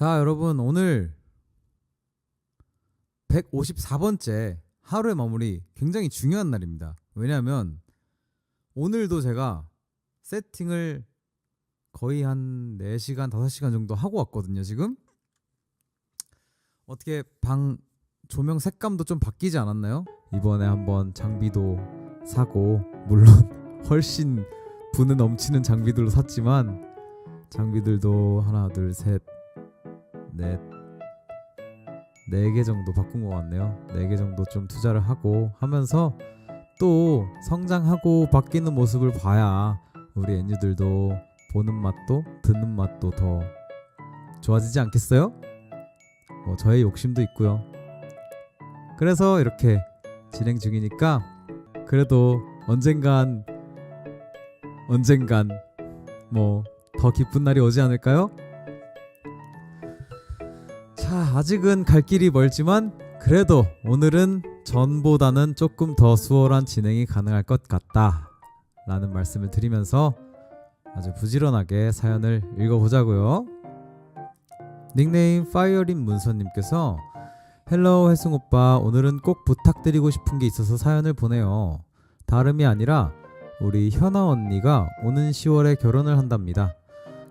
자, 여러분, 오늘 154번째 하루의 마무리 굉장히 중요한 날입니다. 왜냐하면 오늘도 제가 세팅을 거의 한 4시간, 5시간 정도 하고 왔거든요, 지금. 어떻게 방 조명 색감도 좀 바뀌지 않았나요? 이번에 한번 장비도 사고, 물론 훨씬 분은 넘치는 장비들로 샀지만 장비들도 하나, 둘, 셋, 넷, 4개 정도 바꾼 것 같네요. 4개 정도 좀 투자를 하고 하면서 또 성장하고 바뀌는 모습을 봐야 우리 엔유들도 보는 맛도 듣는 맛도 더 좋아지지 않겠어요? 저의 욕심도 있고요. 그래서 이렇게 진행 중이니까 그래도 언젠간 뭐 더 기쁜 날이 오지 않을까요? 자, 아직은 갈 길이 멀지만 그래도 오늘은 전보다는 조금 더 수월한 진행이 가능할 것 같다 라는 말씀을 드리면서 아주 부지런하게 사연을 읽어보자고요. 닉네임 파이어린 문서님께서 헬로우 혜승오빠, 오늘은 꼭 부탁드리고 싶은 게 있어서 사연을 보내요. 다름이 아니라 우리 현아 언니가 오는 10월에 결혼을 한답니다.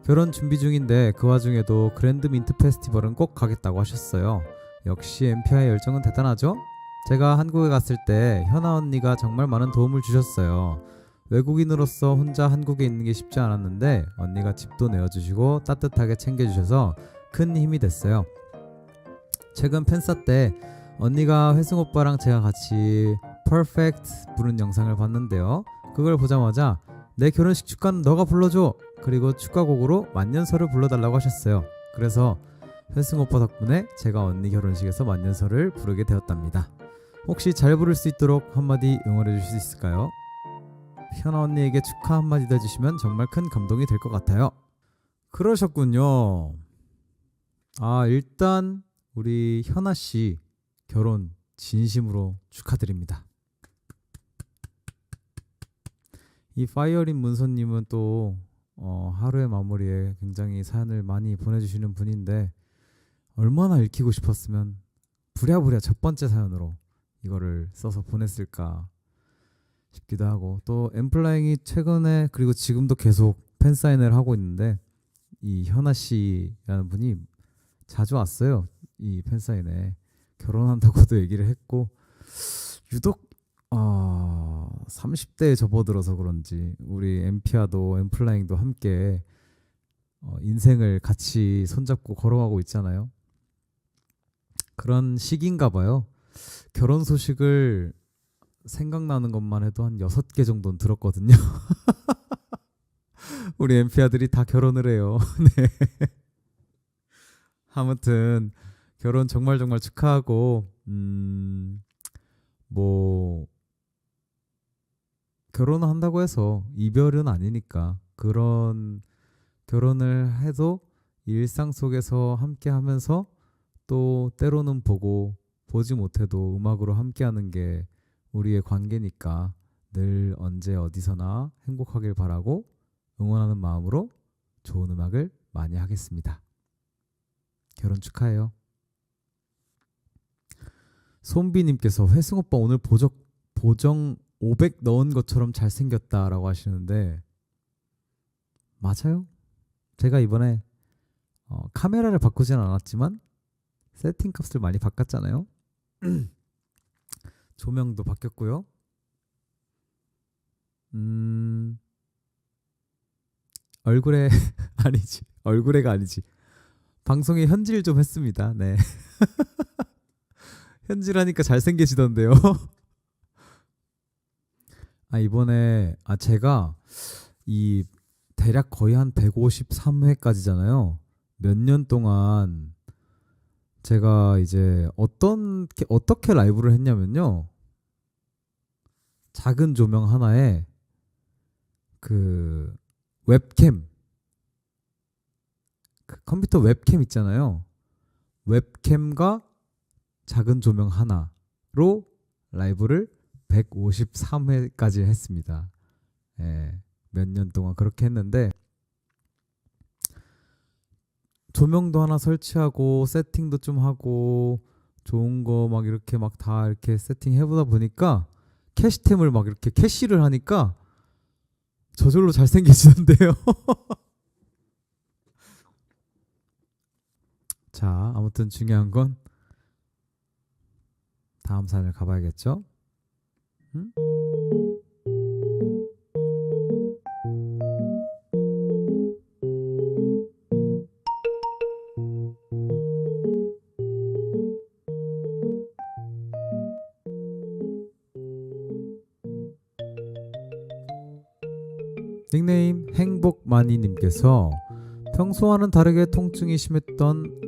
결혼 준비 중인데 그 와중에도 그랜드 민트 페스티벌은 꼭 가겠다고 하셨어요. 역시 엠피아의 열정은 대단하죠? 제가 한국에 갔을 때 현아 언니가 정말 많은 도움을 주셨어요. 외국인으로서 혼자 한국에 있는 게 쉽지 않았는데 언니가 집도 내어주시고 따뜻하게 챙겨주셔서 큰 힘이 됐어요. 최근 팬사 때 언니가 회승 오빠랑 제가 같이 Perfect 부른 영상을 봤는데요. 그걸 보자마자 내 결혼식 축가는 너가 불러줘! 그리고 축가곡으로 만년설을 불러달라고 하셨어요. 그래서 회승 오빠 덕분에 제가 언니 결혼식에서 만년설을 부르게 되었답니다. 혹시 잘 부를 수 있도록 한마디 응원해 주실 수 있을까요? 현아 언니에게 축하 한마디 해주시면 정말 큰 감동이 될 것 같아요. 그러셨군요. 일단 우리 현아씨 결혼 진심으로 축하드립니다. 이 파이어린 문서님은 또 하루의 마무리에 굉장히 사연을 많이 보내주시는 분인데 얼마나 읽히고 싶었으면 부랴부랴 첫 번째 사연으로 이거를 써서 보냈을까 싶기도 하고, 또 엠플라잉이 최근에 그리고 지금도 계속 팬사인회를 하고 있는데 이 현아씨라는 분이 자주 왔어요. 이 팬사인회 결혼한다고도 얘기를 했고, 유독 30대에 접어들어서 그런지 우리 엠피아도 엠플라잉도 함께 인생을 같이 손잡고 걸어가고 있잖아요. 그런 시기인가 봐요. 결혼 소식을 생각나는 것만 해도 한 6개 정도는 들었거든요. 우리 엠피아들이 다 결혼을 해요. 네. 아무튼 결혼 정말 축하하고, 뭐 결혼을 한다고 해서 이별은 아니니까 그런 결혼을 해도 일상 속에서 함께 하면서 또 때로는 보지 못해도 음악으로 함께 하는 게 우리의 관계니까 늘 언제 어디서나 행복하길 바라고 응원하는 마음으로 좋은 음악을 많이 하겠습니다. 결혼 축하해요. 손비님께서 회승 오빠 오늘 보정 500 넣은 것처럼 잘생겼다라고 하시는데 맞아요. 제가 이번에 카메라를 바꾸진 않았지만 세팅 값을 많이 바꿨잖아요. 조명도 바뀌었고요. 얼굴에 얼굴에가 아니지. 방송에 현질 좀 했습니다. 네. 현질하니까 잘생겨지던데요. 이번에 제가 이 대략 거의 한 153회까지잖아요. 몇 년 동안 제가 이제 어떻게 라이브를 했냐면요. 작은 조명 하나에 그 웹캠, 그 컴퓨터 웹캠 있잖아요. 웹캠과 작은 조명 하나로 라이브를 153회까지 했습니다. 몇 년 동안 그렇게 했는데 조명도 하나 설치하고 세팅도 좀 하고 좋은 거 막 이렇게 막 다 이렇게 세팅해보다 보니까 캐시템을 막 이렇게 캐시를 하니까 저절로 잘생겨지는데요. 자, 아무튼 중요한 건 다음 사연을 가봐야겠죠? 음? 닉네임 행복마니님께서 평소와는 다르게 통증이 심했던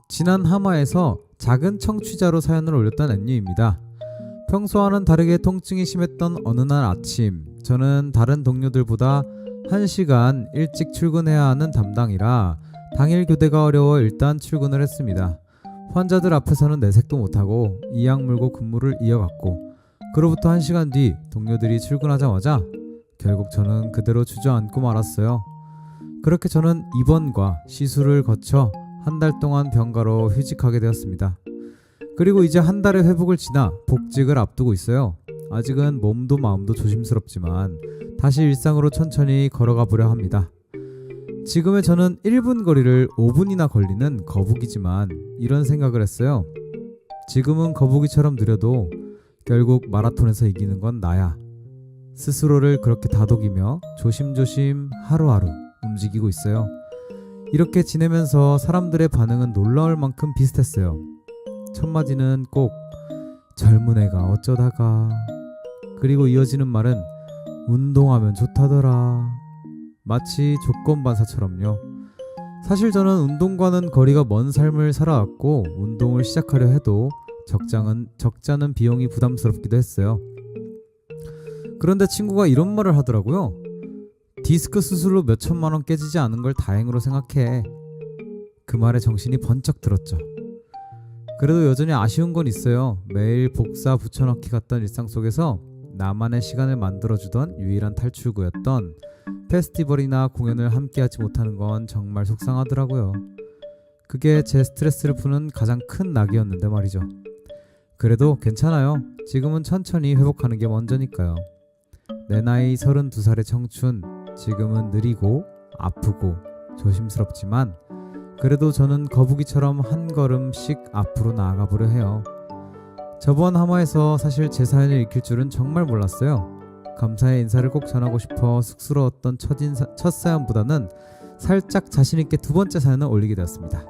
지난 하마에서 작은 청취자로 사연을 올렸던 앤유입니다. 평소와는 다르게 통증이 심했던 어느 날 아침, 저는 다른 동료들보다 1시간 일찍 출근해야 하는 담당이라 당일 교대가 어려워 일단 출근을 했습니다. 환자들 앞에서는 내색도 못하고 이악 물고 근무를 이어갔고, 그로부터 1시간 뒤 동료들이 출근하자마자 결국 저는 그대로 주저앉고 말았어요. 그렇게 저는 입원과 시술을 거쳐 한 달 동안 병가로 휴직하게 되었습니다. 그리고 이제 한 달의 회복을 지나 복직을 앞두고 있어요. 아직은 몸도 마음도 조심스럽지만 다시 일상으로 천천히 걸어가 보려 합니다. 지금의 저는 1분 거리를 5분이나 걸리는 거북이지만 이런 생각을 했어요. 지금은 거북이처럼 느려도 결국 마라톤에서 이기는 건 나야. 스스로를 그렇게 다독이며 조심조심 하루하루 움직이고 있어요. 이렇게 지내면서 사람들의 반응은 놀라울 만큼 비슷했어요. 첫 마디는 꼭 젊은 애가 어쩌다가, 그리고 이어지는 말은 운동하면 좋다더라. 마치 조건반사처럼요. 사실 저는 운동과는 거리가 먼 삶을 살아왔고 운동을 시작하려 해도 적잖은 비용이 부담스럽기도 했어요. 그런데 친구가 이런 말을 하더라고요. 디스크 수술로 몇 천만 원 깨지지 않은 걸 다행으로 생각해. 그 말에 정신이 번쩍 들었죠. 그래도 여전히 아쉬운 건 있어요. 매일 복사 붙여넣기 같던 일상 속에서 나만의 시간을 만들어주던 유일한 탈출구였던 페스티벌이나 공연을 함께하지 못하는 건 정말 속상하더라고요. 그게 제 스트레스를 푸는 가장 큰 낙이었는데 말이죠. 그래도 괜찮아요. 지금은 천천히 회복하는 게 먼저니까요. 내 나이 32살의 청춘, 지금은 느리고 아프고 조심스럽지만 그래도 저는 거북이처럼 한 걸음씩 앞으로 나아가 보려 해요. 저번 하마에서 사실 제 사연을 읽힐 줄은 정말 몰랐어요. 감사의 인사를 꼭 전하고 싶어 쑥스러웠던 첫 사연보다는 살짝 자신있게 두 번째 사연을 올리게 되었습니다.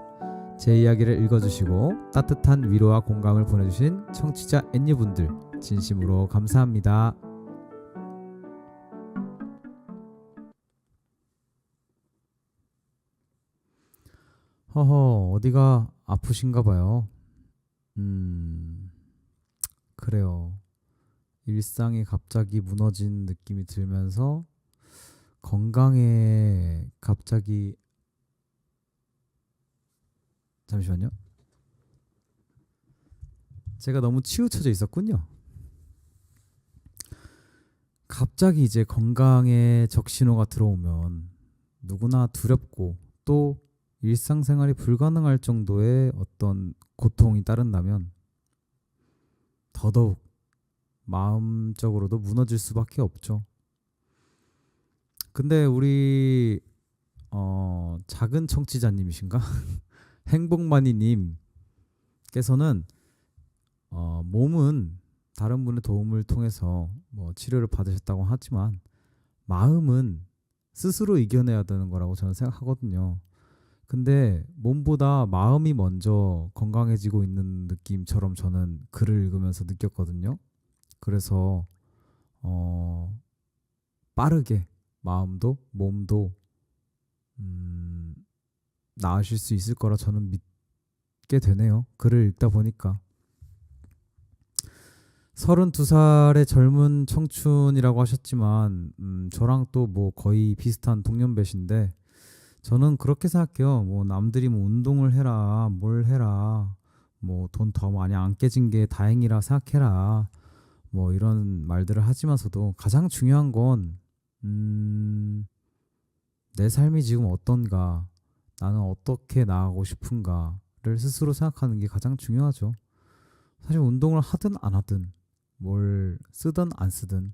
제 이야기를 읽어주시고 따뜻한 위로와 공감을 보내주신 청취자 앤유분들 진심으로 감사합니다. 허허, 어디가 아프신가 봐요. 그래요. 일상이 갑자기 무너진 느낌이 들면서 건강에 갑자기, 잠시만요. 제가 너무 치우쳐져 있었군요. 갑자기 이제 건강에 적신호가 들어오면 누구나 두렵고 또 일상생활이 불가능할 정도의 어떤 고통이 따른다면 더더욱 마음적으로도 무너질 수밖에 없죠. 근데 우리 작은 청취자님이신가? 행복마니님께서는 몸은 다른 분의 도움을 통해서 뭐 치료를 받으셨다고 하지만 마음은 스스로 이겨내야 되는 거라고 저는 생각하거든요. 근데 몸보다 마음이 먼저 건강해지고 있는 느낌처럼 저는 글을 읽으면서 느꼈거든요. 그래서 빠르게 마음도 몸도 나으실 수 있을 거라 저는 믿게 되네요. 글을 읽다 보니까. 32살의 젊은 청춘이라고 하셨지만 저랑 또 뭐 거의 비슷한 동년배신데 저는 그렇게 생각해요. 뭐 남들이 뭐 운동을 해라, 뭘 해라, 뭐 돈 더 많이 안 깨진 게 다행이라 생각해라, 뭐 이런 말들을 하지만서도 가장 중요한 건 내 삶이 지금 어떤가, 나는 어떻게 나아가고 싶은가를 스스로 생각하는 게 가장 중요하죠. 사실 운동을 하든 안 하든 뭘 쓰든 안 쓰든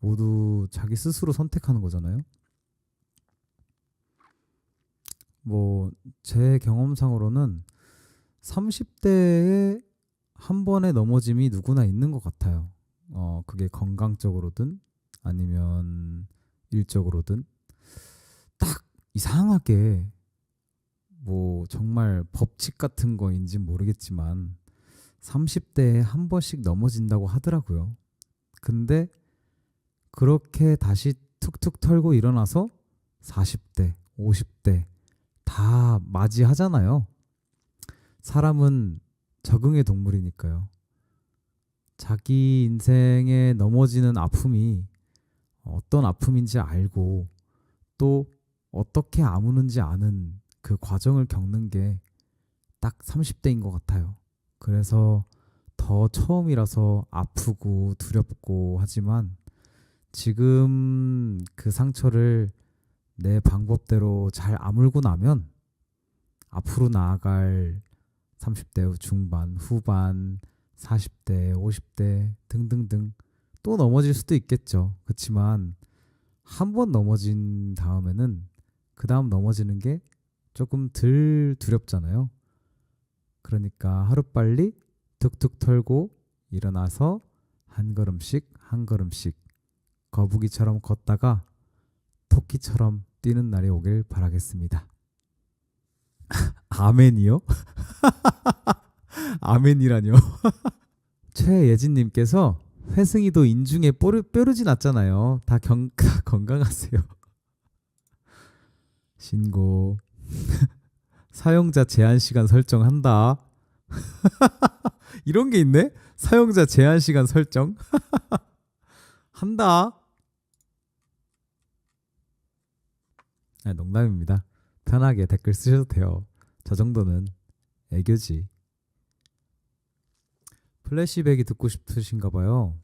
모두 자기 스스로 선택하는 거잖아요. 뭐 제 경험상으로는 30대에 한 번의 넘어짐이 누구나 있는 것 같아요. 그게 건강적으로든 아니면 일적으로든 딱 이상하게 뭐 정말 법칙 같은 거인지 모르겠지만 30대에 한 번씩 넘어진다고 하더라고요. 근데 그렇게 다시 툭툭 털고 일어나서 40대, 50대 다 맞이하잖아요. 사람은 적응의 동물이니까요. 자기 인생에 넘어지는 아픔이 어떤 아픔인지 알고 또 어떻게 아무는지 아는 그 과정을 겪는 게 딱 30대인 것 같아요. 그래서 더 처음이라서 아프고 두렵고 하지만 지금 그 상처를 내 방법대로 잘 아물고 나면 앞으로 나아갈 30대 중반, 후반, 40대, 50대 등등등 또 넘어질 수도 있겠죠. 그렇지만 한 번 넘어진 다음에는 그 다음 넘어지는 게 조금 덜 두렵잖아요. 그러니까 하루빨리 툭툭 털고 일어나서 한 걸음씩 한 걸음씩 거북이처럼 걷다가 토끼처럼 뛰는 날이 오길 바라겠습니다. 아멘이요? 아멘이라뇨? 최예진님께서 회승이도 인중에 뾰루지 났잖아요. 다 건강하세요. 신고. 사용자 제한 시간 설정한다. 이런 게 있네? 사용자 제한 시간 설정? 한다. 농담입니다. 편하게 댓글 쓰셔도 돼요. 저 정도는 애교지. 플래시백이 듣고 싶으신가 봐요.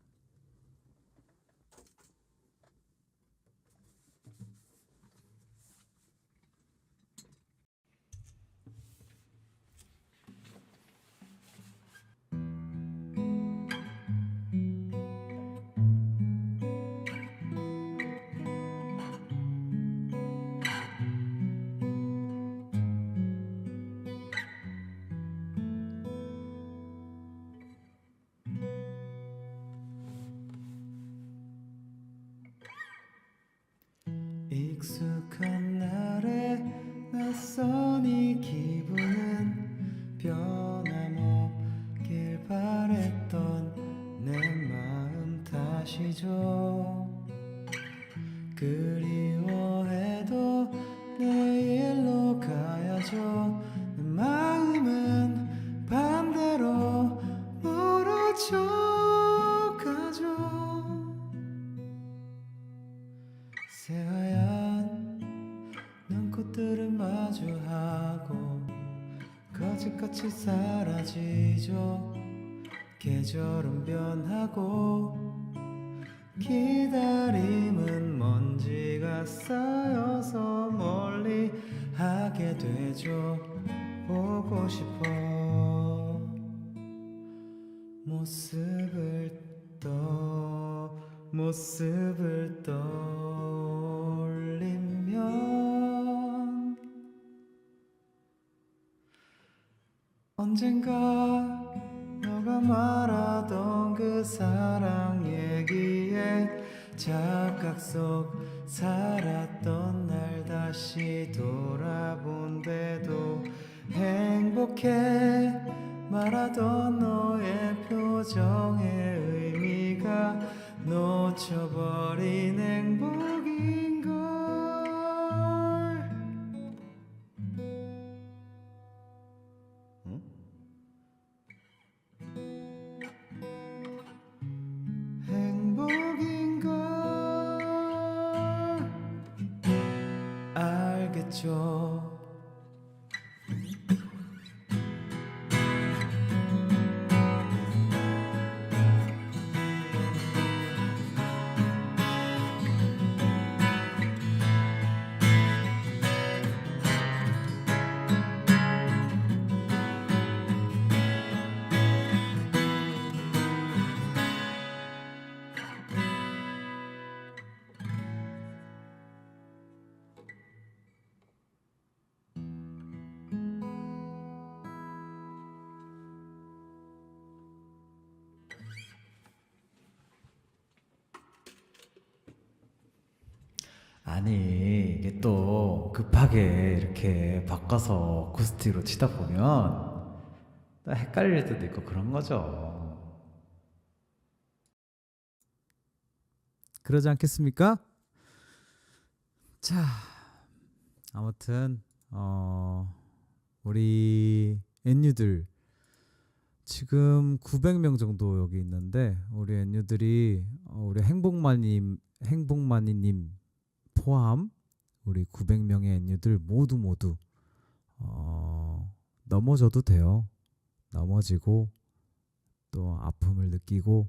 익숙한 날에 낯선 이 기분은 변함없길 바랬던 내 마음 다시죠. 그리워해도 내일로 가야죠. 내 마음은 반대로 멀어져 가죠. 새하얀 눈꽃들은 마주하고 거짓같이 사라지죠. 계절은 변하고 기다림은 먼지가 쌓여서 멀리 하게 되죠. 보고 싶어 모습을 떠올리면 언젠가 너가 말하던 그 사랑 얘기에 착각 속 살았던 날 다시 돌아본대도 행복해 말하던 너의 표정의 의미가 놓쳐버린 행복인걸. 응? 행복인걸 알겠죠. 아니, 이게 또 급하게 이렇게 바꿔서 어쿠스틱으로 치다 보면 또 헷갈릴 때도 있고 그런 거죠. 그러지 않겠습니까? 자, 아무튼 우리 엔유들 지금 900명 정도 여기 있는데 우리 엔유들이 우리 행복만이님 포함 우리 900명의 엔유들 모두 넘어져도 돼요. 넘어지고 또 아픔을 느끼고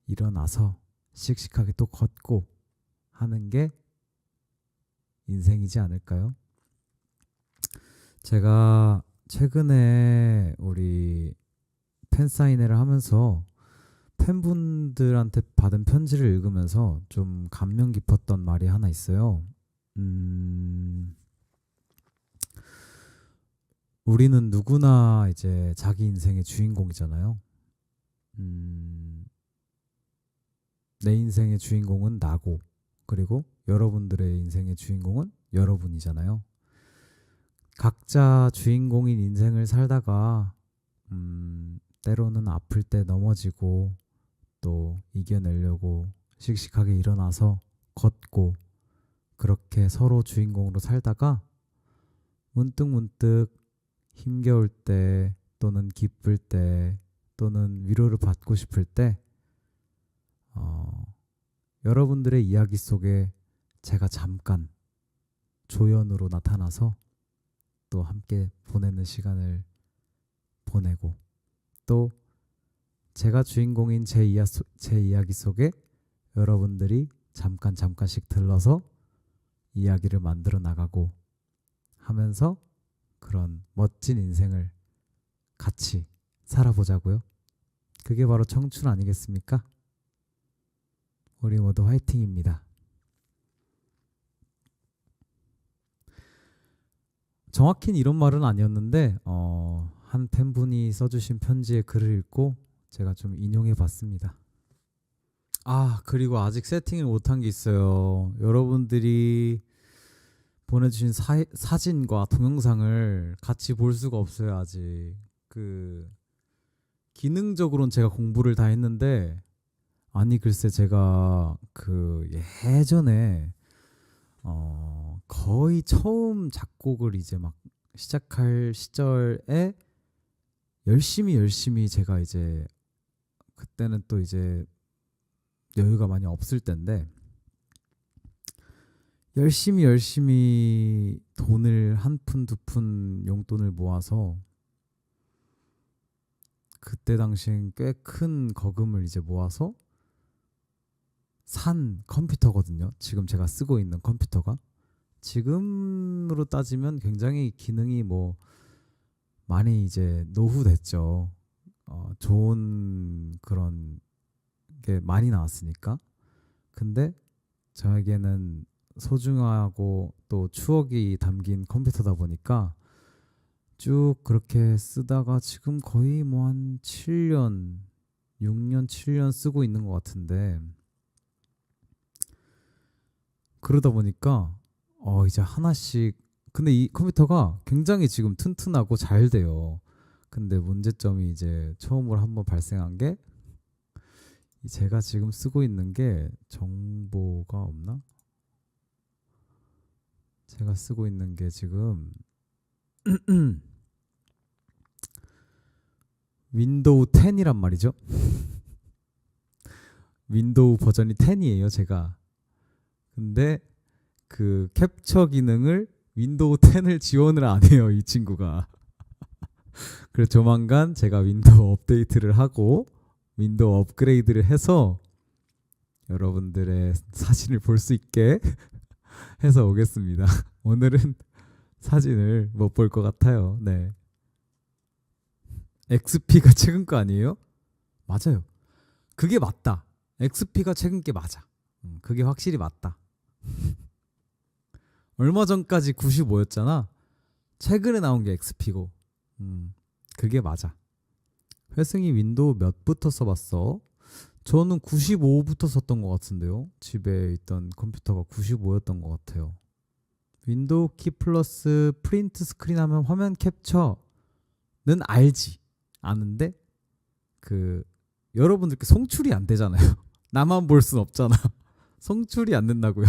일어나서 씩씩하게 또 걷고 하는 게 인생이지 않을까요? 제가 최근에 우리 팬사인회를 하면서 팬분들한테 받은 편지를 읽으면서 좀 감명 깊었던 말이 하나 있어요. 우리는 누구나 이제 자기 인생의 주인공이잖아요. 내 인생의 주인공은 나고, 그리고 여러분들의 인생의 주인공은 여러분이잖아요. 각자 주인공인 인생을 살다가 때로는 아플 때 넘어지고 또 이겨내려고 씩씩하게 일어나서 걷고 그렇게 서로 주인공으로 살다가 문득 힘겨울 때 또는 기쁠 때 또는 위로를 받고 싶을 때 여러분들의 이야기 속에 제가 잠깐 조연으로 나타나서 또 함께 보내는 시간을 보내고 또 제가 주인공인 제 이야기 속에 여러분들이 잠깐씩 들러서 이야기를 만들어 나가고 하면서 그런 멋진 인생을 같이 살아보자고요. 그게 바로 청춘 아니겠습니까? 우리 모두 화이팅입니다. 정확히는 이런 말은 아니었는데 한 팬분이 써주신 편지의 글을 읽고 제가 좀 인용해 봤습니다. 그리고 아직 세팅을 못한 게 있어요. 여러분들이 보내주신 사진과 동영상을 같이 볼 수가 없어요. 아직 기능적으로는 제가 공부를 다 했는데 글쎄 제가 예전에 거의 처음 작곡을 이제 막 시작할 시절에 열심히 제가 이제 그때는 또 이제 여유가 많이 없을 때인데 열심히 돈을 한 푼 두 푼 용돈을 모아서 그때 당시엔 꽤 큰 거금을 이제 모아서 산 컴퓨터거든요. 지금 제가 쓰고 있는 컴퓨터가 지금으로 따지면 굉장히 기능이 많이 이제 노후됐죠. 좋은 그런 게 많이 나왔으니까. 근데 저에게는 소중하고 또 추억이 담긴 컴퓨터다 보니까 쭉 그렇게 쓰다가 지금 거의 한 7년, 6년, 7년 쓰고 있는 것 같은데 그러다 보니까 이제 하나씩 근데 이 컴퓨터가 굉장히 지금 튼튼하고 잘 돼요. 근데 문제점이 이제 처음으로 한번 발생한 게 제가 지금 쓰고 있는 게 정보가 없나? 제가 쓰고 있는 게 지금 윈도우 10이란 말이죠. 윈도우 버전이 10이에요, 제가. 근데 그 캡처 기능을 윈도우 10을 지원을 안 해요, 이 친구가. 그래서 조만간 제가 윈도우 업데이트를 하고 윈도우 업그레이드를 해서 여러분들의 사진을 볼 수 있게 해서 오겠습니다. 오늘은 사진을 못 볼 것 같아요. 네. XP가 최근 거 아니에요? 맞아요. 그게 맞다. XP가 최근 게 맞아. 그게 확실히 맞다. 얼마 전까지 95였잖아. 최근에 나온 게 XP고. 그게 맞아. 회승이 윈도우 몇부터 써봤어? 저는 95부터 썼던 것 같은데요. 집에 있던 컴퓨터가 95였던 것 같아요. 윈도우 키 플러스 프린트 스크린 하면 화면 캡처는 알지. 아는데 여러분들께 송출이 안 되잖아요. 나만 볼 순 없잖아. 송출이 안 된다고요.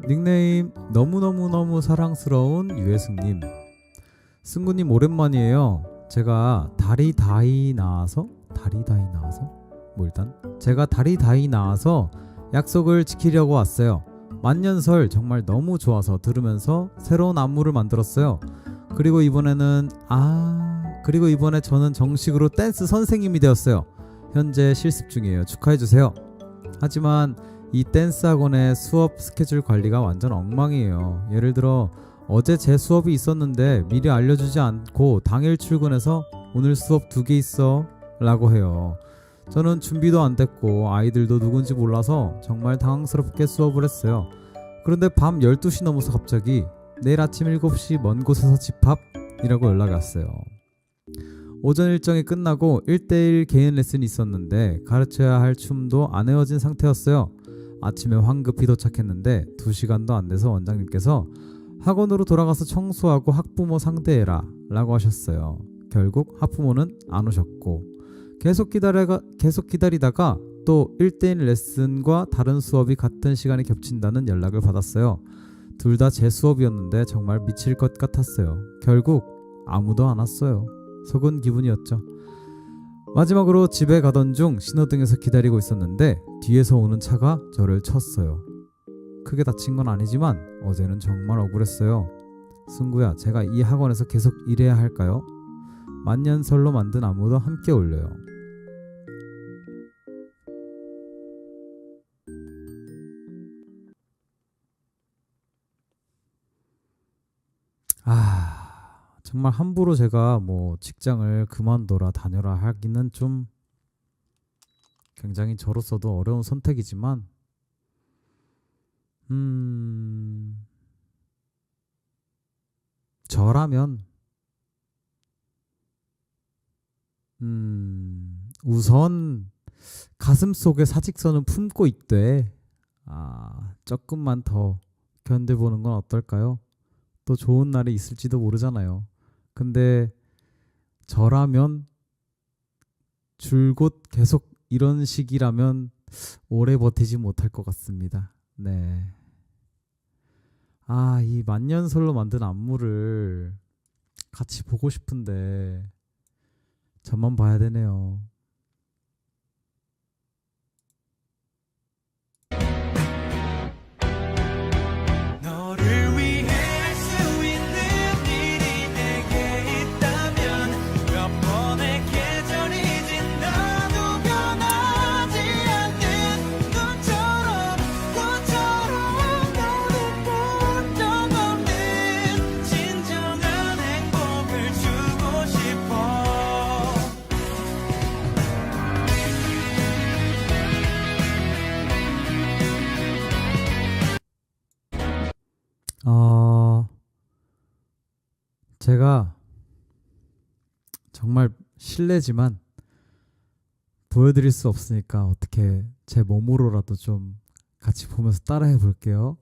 닉네임 너무너무너무 사랑스러운 유혜승님. 승구님 오랜만이에요. 제가 다리 다이 나와서 제가 다리 다이 나와서 약속을 지키려고 왔어요. 만년설 정말 너무 좋아서 들으면서 새로운 안무를 만들었어요. 그리고 이번에 저는 정식으로 댄스 선생님이 되었어요. 현재 실습 중이에요. 축하해주세요. 하지만 이 댄스 학원의 수업 스케줄 관리가 완전 엉망이에요. 예를 들어 어제 제 수업이 있었는데 미리 알려주지 않고 당일 출근해서 오늘 수업 2개 있어 라고 해요. 저는 준비도 안 됐고 아이들도 누군지 몰라서 정말 당황스럽게 수업을 했어요. 그런데 밤 12시 넘어서 갑자기 내일 아침 7시 먼 곳에서 집합이라고 연락이 왔어요. 오전 일정이 끝나고 1대1 개인 레슨이 있었는데 가르쳐야 할 춤도 안 외워진 상태였어요. 아침에 황급히 도착했는데 2시간도 안 돼서 원장님께서 학원으로 돌아가서 청소하고 학부모 상대해라 라고 하셨어요. 결국 학부모는 안 오셨고 계속 기다리다가 또 1대1 레슨과 다른 수업이 같은 시간에 겹친다는 연락을 받았어요. 둘 다 제 수업이었는데 정말 미칠 것 같았어요. 결국 아무도 안 왔어요. 속은 기분이었죠. 마지막으로 집에 가던 중 신호등에서 기다리고 있었는데 뒤에서 오는 차가 저를 쳤어요. 크게 다친 건 아니지만 어제는 정말 억울했어요. 승구야, 제가 이 학원에서 계속 일해야 할까요? 만년설로 만든 안무도 함께 올려요. 정말 함부로 제가 직장을 그만둬라 다녀라 하기는 좀 굉장히 저로서도 어려운 선택이지만 저라면 우선 가슴속에 사직서는 품고 있되 조금만 더 견뎌보는 건 어떨까요? 또 좋은 날이 있을지도 모르잖아요. 근데 저라면 줄곧 계속 이런 식이라면 오래 버티지 못할 것 같습니다. 네. 이 만년설로 만든 안무를 같이 보고 싶은데 저만 봐야 되네요. 제가 정말 실례지만 보여드릴 수 없으니까 어떻게 제 몸으로라도 좀 같이 보면서 따라해 볼게요.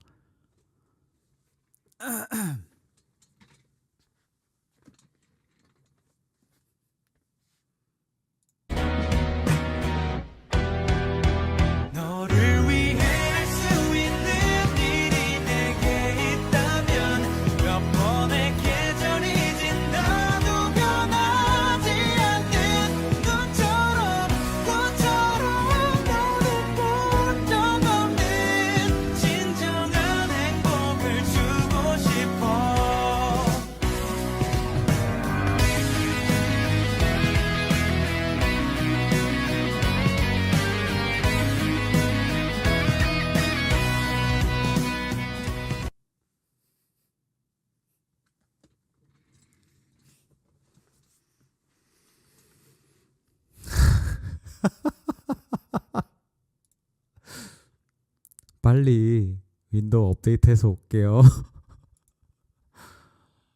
빨리 윈도우 업데이트해서 올게요.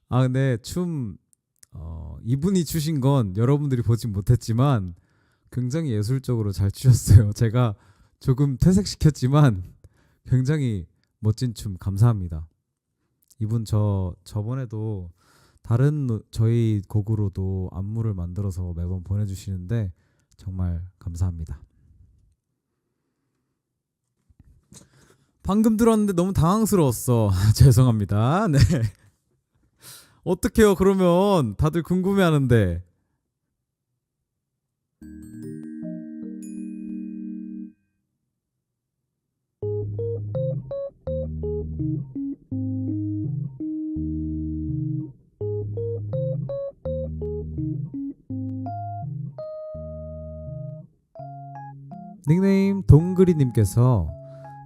아 근데 이분이 추신 건 여러분들이 보진 못했지만 굉장히 예술적으로 잘 추셨어요. 제가 조금 퇴색시켰지만 굉장히 멋진 춤 감사합니다. 이분 저번에도 다른 저희 곡으로도 안무를 만들어서 매번 보내주시는데 정말 감사합니다. 방금 들었는데 너무 당황스러웠어. 죄송합니다. 네. 어떡해요 그러면 다들 궁금해하는데. 닉네임 동그리님께서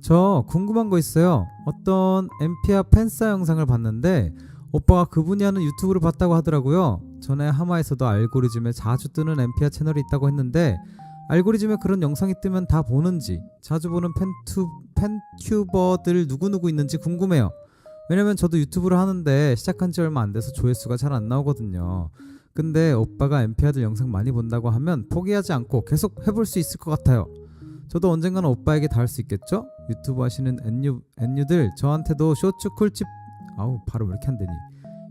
저 궁금한 거 있어요. 어떤 엠피아 팬싸 영상을 봤는데 오빠가 그분이 하는 유튜브를 봤다고 하더라고요. 전에 하마에서도 알고리즘에 자주 뜨는 엠피아 채널이 있다고 했는데 알고리즘에 그런 영상이 뜨면 다 보는지, 자주 보는 팬튜버들 누구누구 있는지 궁금해요. 왜냐면 저도 유튜브를 하는데 시작한 지 얼마 안 돼서 조회수가 잘 안 나오거든요. 근데 오빠가 엠피아들 영상 많이 본다고 하면 포기하지 않고 계속 해볼 수 있을 것 같아요. 저도 언젠가는 오빠에게 닿을 수 있겠죠? 유튜브 하시는 엔유들 저한테도 쇼츠 꿀팁 아우 발음 왜 이렇게 안 되니?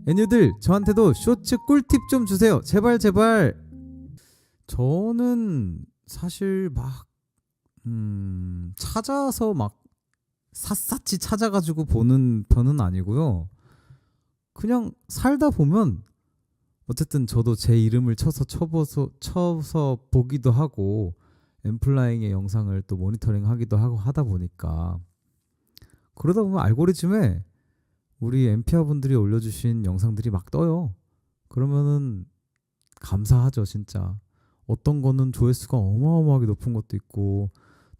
엔유들 저한테도 쇼츠 꿀팁 좀 주세요. 제발 제발. 저는 사실 막 찾아서 막 샅샅이 찾아가지고 보는 편은 아니고요. 그냥 살다 보면 어쨌든 저도 제 이름을 쳐서 보기도 하고 엠플라잉의 영상을 또 모니터링 하기도 하고 하다 보니까 그러다 보면 알고리즘에 우리 엠피아 분들이 올려주신 영상들이 막 떠요. 그러면은 감사하죠 진짜. 어떤 거는 조회수가 어마어마하게 높은 것도 있고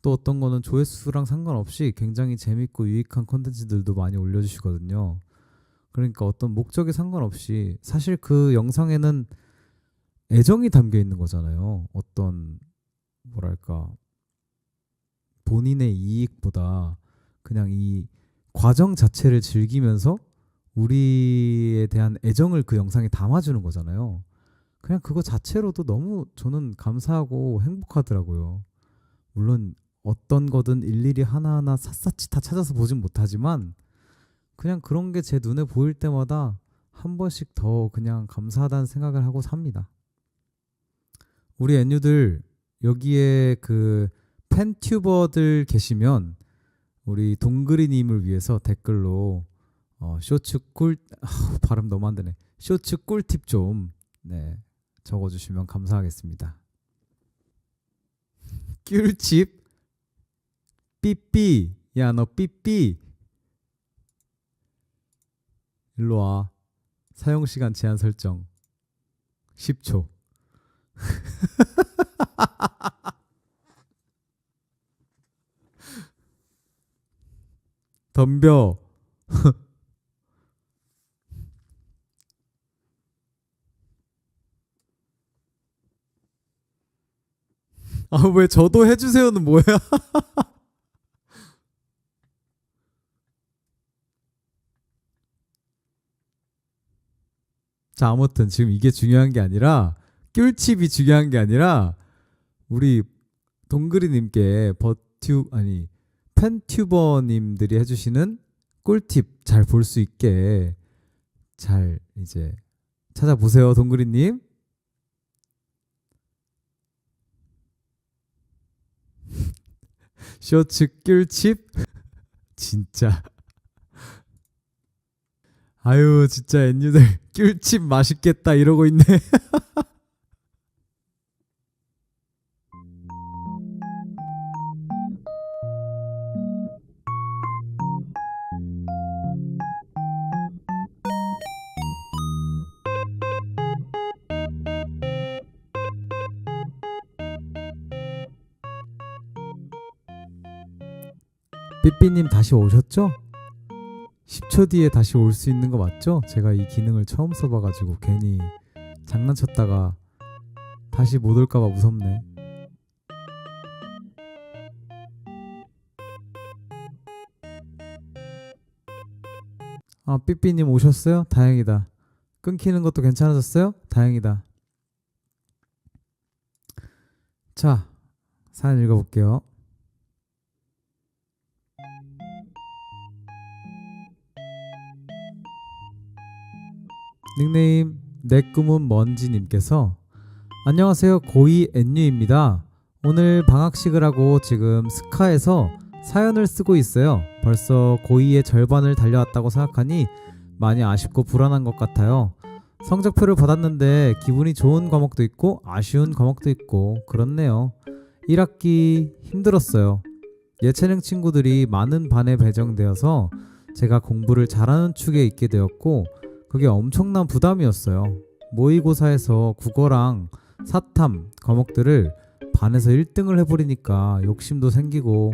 또 어떤 거는 조회수랑 상관없이 굉장히 재밌고 유익한 콘텐츠들도 많이 올려주시거든요. 그러니까 어떤 목적에 상관없이 사실 그 영상에는 애정이 담겨 있는 거잖아요. 어떤 뭐랄까 본인의 이익보다 그냥 이 과정 자체를 즐기면서 우리에 대한 애정을 그 영상에 담아주는 거잖아요. 그냥 그거 자체로도 너무 저는 감사하고 행복하더라고요. 물론 어떤 거든 일일이 하나하나 샅샅이 다 찾아서 보진 못하지만 그냥 그런 게 제 눈에 보일 때마다 한 번씩 더 그냥 감사하다는 생각을 하고 삽니다. 우리 엔유들 여기에 그 팬튜버들 계시면 우리 동그리님을 위해서 댓글로 쇼츠 꿀 발음 너무 안 되네. 쇼츠 꿀팁 좀 적어주시면 감사하겠습니다. 꿀팁 삐삐 야 너 삐삐 일로와. 사용시간 제한 설정 10초. 덤벼. 아 왜 저도 해주세요는 뭐야? 자 아무튼 지금 이게 중요한 게 아니라 꿀팁이 중요한 게 아니라 우리 동그리님께 팬튜버님들이 해주시는 꿀팁 잘 볼 수 있게 잘 이제 찾아보세요 동그리님. 쇼츠 꿀팁 진짜 아유 진짜 엔유들 꿀팁 맛있겠다 이러고 있네. 삐삐님 다시 오셨죠? 10초 뒤에 다시 올 수 있는 거 맞죠? 제가 이 기능을 처음 써봐가지고 괜히 장난쳤다가 다시 못 올까봐 무섭네. 아, 삐삐님 오셨어요? 다행이다. 끊기는 것도 괜찮아졌어요? 다행이다. 자, 사연 읽어볼게요. 닉네임 내 꿈은 먼지님께서 안녕하세요. 고2 N유입니다. 오늘 방학식을 하고 지금 스카에서 사연을 쓰고 있어요. 벌써 고2의 절반을 달려왔다고 생각하니 많이 아쉽고 불안한 것 같아요. 성적표를 받았는데 기분이 좋은 과목도 있고 아쉬운 과목도 있고 그렇네요. 1학기 힘들었어요. 예체능 친구들이 많은 반에 배정되어서 제가 공부를 잘하는 축에 있게 되었고 그게 엄청난 부담이었어요. 모의고사에서 국어랑 사탐 과목들을 반에서 1등을 해버리니까 욕심도 생기고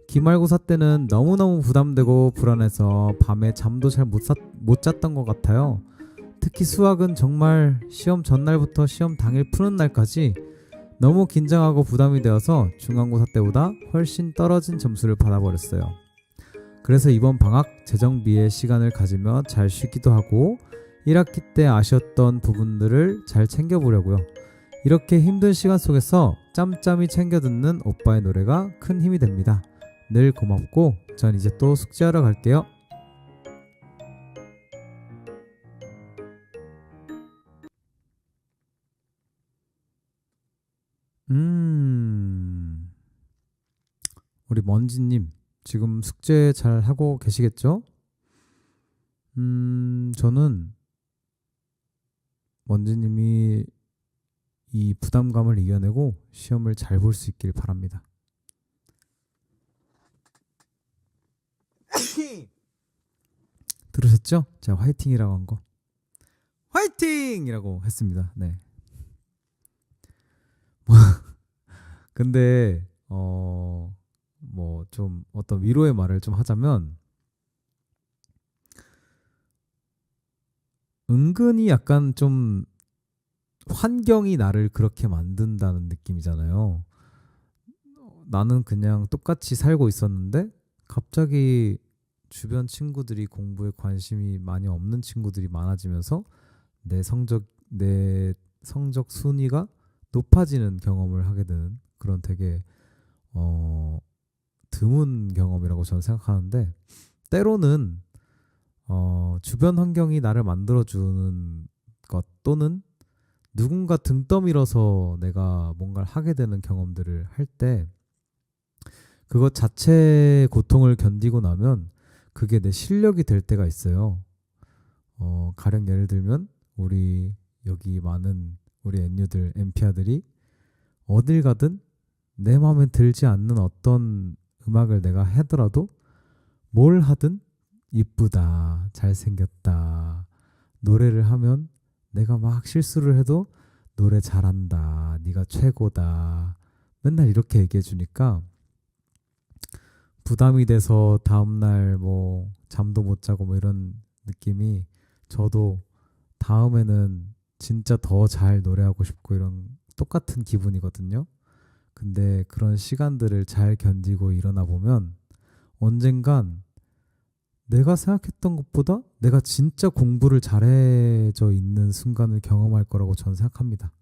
기말고사 때는 너무너무 부담되고 불안해서 밤에 잠도 잘 못 잤던 것 같아요. 특히 수학은 정말 시험 전날부터 시험 당일 푸는 날까지 너무 긴장하고 부담이 되어서 중간고사 때보다 훨씬 떨어진 점수를 받아버렸어요. 그래서 이번 방학 재정비의 시간을 가지며 잘 쉬기도 하고 1학기 때 아쉬웠던 부분들을 잘 챙겨보려고요. 이렇게 힘든 시간 속에서 짬짬이 챙겨 듣는 오빠의 노래가 큰 힘이 됩니다. 늘 고맙고 전 이제 또 숙제하러 갈게요. 우리 먼지님 지금 숙제 잘 하고 계시겠죠? 저는 먼지님이 이 부담감을 이겨내고 시험을 잘 볼 수 있길 바랍니다. 들으셨죠? 제가 화이팅이라고 한 거. 화이팅이라고 했습니다. 네. 근데 뭐 좀 어떤 위로의 말을 좀 하자면 은근히 약간 좀 환경이 나를 그렇게 만든다는 느낌이잖아요. 나는 그냥 똑같이 살고 있었는데 갑자기 주변 친구들이 공부에 관심이 많이 없는 친구들이 많아지면서 내 성적 순위가 높아지는 경험을 하게 되는 그런 되게 드문 경험이라고 저는 생각하는데 때로는 주변 환경이 나를 만들어주는 것 또는 누군가 등 떠밀어서 내가 뭔가를 하게 되는 경험들을 할 때 그것 자체의 고통을 견디고 나면 그게 내 실력이 될 때가 있어요. 가령 예를 들면 우리 여기 많은 우리 NU들, MP아들이 어딜 가든 내 마음에 들지 않는 어떤 음악을 내가 하더라도 뭘 하든 이쁘다, 잘생겼다, 노래를 하면 내가 막 실수를 해도 노래 잘한다, 네가 최고다 맨날 이렇게 얘기해 주니까 부담이 돼서 다음날 뭐 잠도 못 자고 뭐 이런 느낌이 저도 다음에는 진짜 더 잘 노래하고 싶고 이런 똑같은 기분이거든요. 근데 그런 시간들을 잘 견디고 일어나 보면 언젠간 내가 생각했던 것보다 내가 진짜 공부를 잘해져 있는 순간을 경험할 거라고 저는 생각합니다.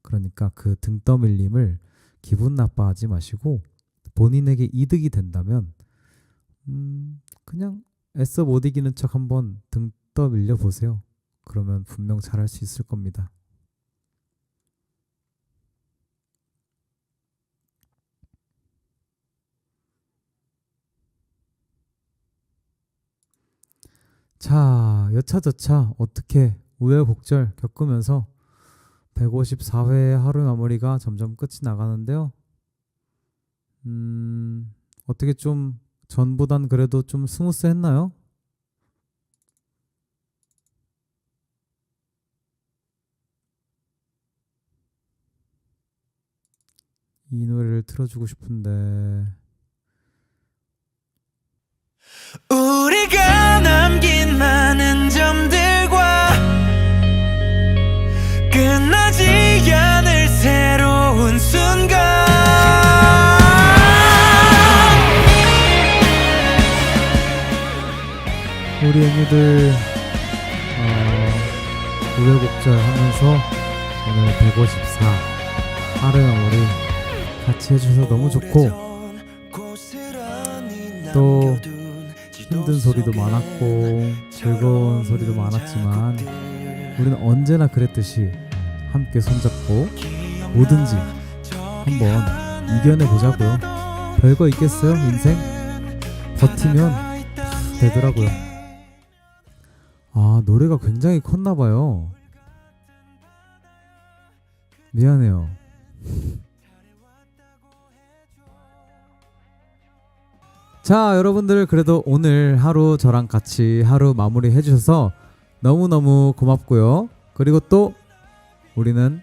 그러니까 그 등 떠밀림을 기분 나빠하지 마시고 본인에게 이득이 된다면 그냥 애써 못 이기는 척 한번 등 떠밀려 보세요. 그러면 분명 잘할 수 있을 겁니다. 자, 여차저차 어떻게 우여곡절 겪으면서 154회 하루 마무리가 점점 끝이 나가는데요. 어떻게 좀 전보단 그래도 좀 스무스했나요? 이 노래를 틀어주고 싶은데 우리가 남긴 많은 점들과 끝나지 않을 새로운 순간 우리 애니들 우여곡절 하면서 오늘 154 하루 마무리 같이 해주셔서 너무 좋고, 또 힘든 소리도 많았고 즐거운 소리도 많았지만 우리는 언제나 그랬듯이 함께 손잡고 뭐든지 한번 이겨내 보자고요. 별거 있겠어요? 인생 버티면 다 되더라고요. 아, 노래가 굉장히 컸나봐요. 미안해요. 자, 여러분들 그래도 오늘 하루 저랑 같이 하루 마무리 해주셔서 너무너무 고맙고요. 그리고 또 우리는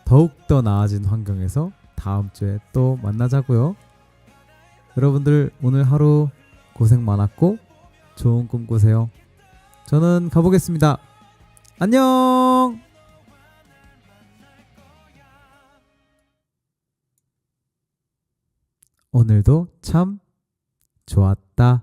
더욱더 나아진 환경에서 다음 주에 또 만나자고요. 여러분들 오늘 하루 고생 많았고 좋은 꿈 꾸세요. 저는 가보겠습니다. 안녕. 오늘도 참 좋았다.